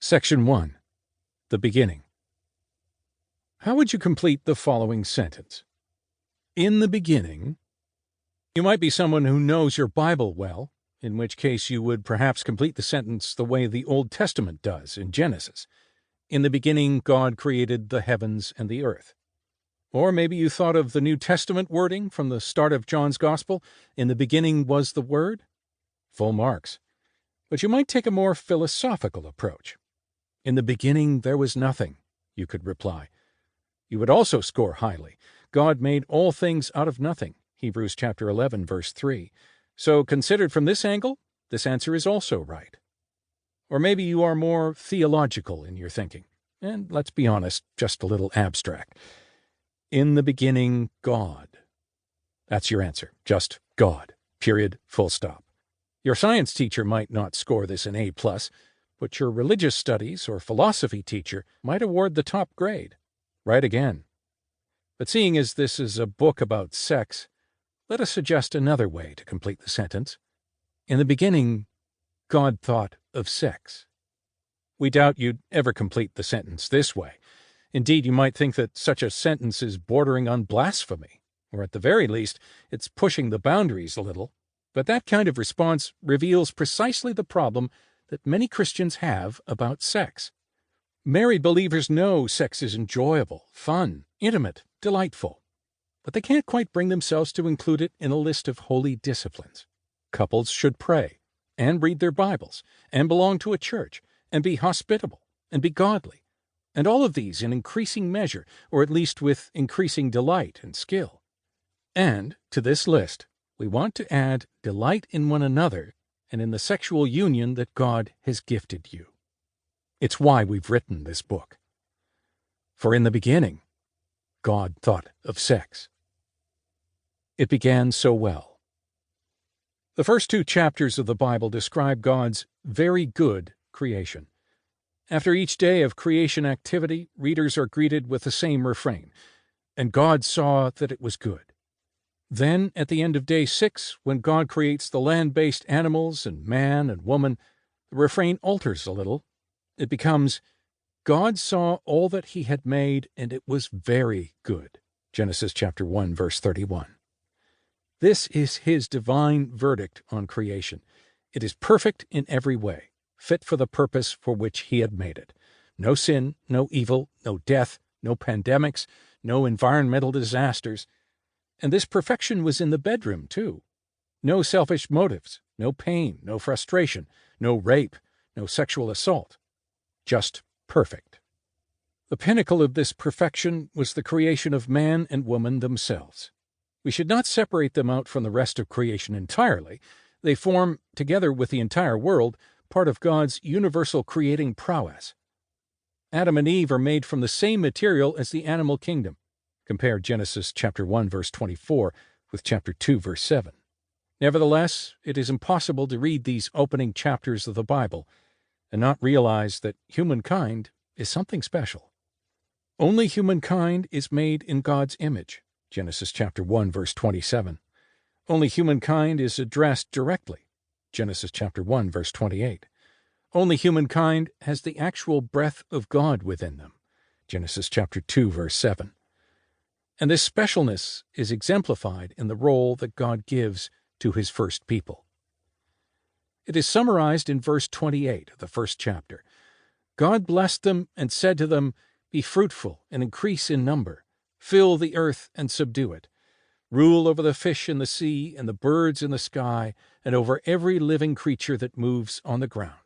Section 1. The Beginning. How would you complete the following sentence? In the beginning. You might be someone who knows your Bible well, in which case you would perhaps complete the sentence the way the Old Testament does in Genesis. In the beginning, God created the heavens and the earth. Or maybe you thought of the New Testament wording from the start of John's Gospel, in the beginning was the Word. Full marks. But you might take a more philosophical approach. In the beginning there was nothing, you could reply. You would also score highly. God made all things out of nothing, Hebrews chapter 11, verse 3. So considered from this angle, this answer is also right. Or maybe you are more theological in your thinking, and let's be honest, just a little abstract. In the beginning, God. That's your answer, just God, period, full stop. Your science teacher might not score this an A+, but your religious studies or philosophy teacher might award the top grade. Right again. But seeing as this is a book about sex, let us suggest another way to complete the sentence. In the beginning, God thought of sex. We doubt you'd ever complete the sentence this way. Indeed, you might think that such a sentence is bordering on blasphemy, or at the very least, it's pushing the boundaries a little. But that kind of response reveals precisely the problem that many Christians have about sex. Married believers know sex is enjoyable, fun, intimate, delightful, but they can't quite bring themselves to include it in a list of holy disciplines. Couples should pray, and read their Bibles, and belong to a church, and be hospitable, and be godly, and all of these in increasing measure, or at least with increasing delight and skill. And to this list, we want to add delight in one another and in the sexual union that God has gifted you. It's why we've written this book. For in the beginning, God thought of sex. It began so well. The first 2 chapters of the Bible describe God's very good creation. After each day of creation activity, readers are greeted with the same refrain, and God saw that it was good. Then, at the end of day 6, when God creates the land-based animals and man and woman, the refrain alters a little. It becomes, God saw all that he had made, and it was very good. Genesis chapter 1, verse 31. This is his divine verdict on creation. It is perfect in every way, fit for the purpose for which he had made it. No sin, no evil, no death, no pandemics, no environmental disasters. And this perfection was in the bedroom, too. No selfish motives, no pain, no frustration, no rape, no sexual assault. Just perfect. The pinnacle of this perfection was the creation of man and woman themselves. We should not separate them out from the rest of creation entirely. They form, together with the entire world, part of God's universal creating prowess. Adam and Eve are made from the same material as the animal kingdom. Compare Genesis chapter 1, verse 24 with chapter 2, verse 7. Nevertheless, it is impossible to read these opening chapters of the Bible and not realize that humankind is something special. Only humankind is made in God's image. Genesis chapter 1, verse 27. Only humankind is addressed directly. Genesis chapter 1, verse 28. Only humankind has the actual breath of God within them. Genesis chapter 2, verse 7. And this specialness is exemplified in the role that God gives to his first people. It is summarized in verse 28 of the first chapter. God blessed them and said to them, "Be fruitful and increase in number. Fill the earth and subdue it. Rule over the fish in the sea and the birds in the sky and over every living creature that moves on the ground."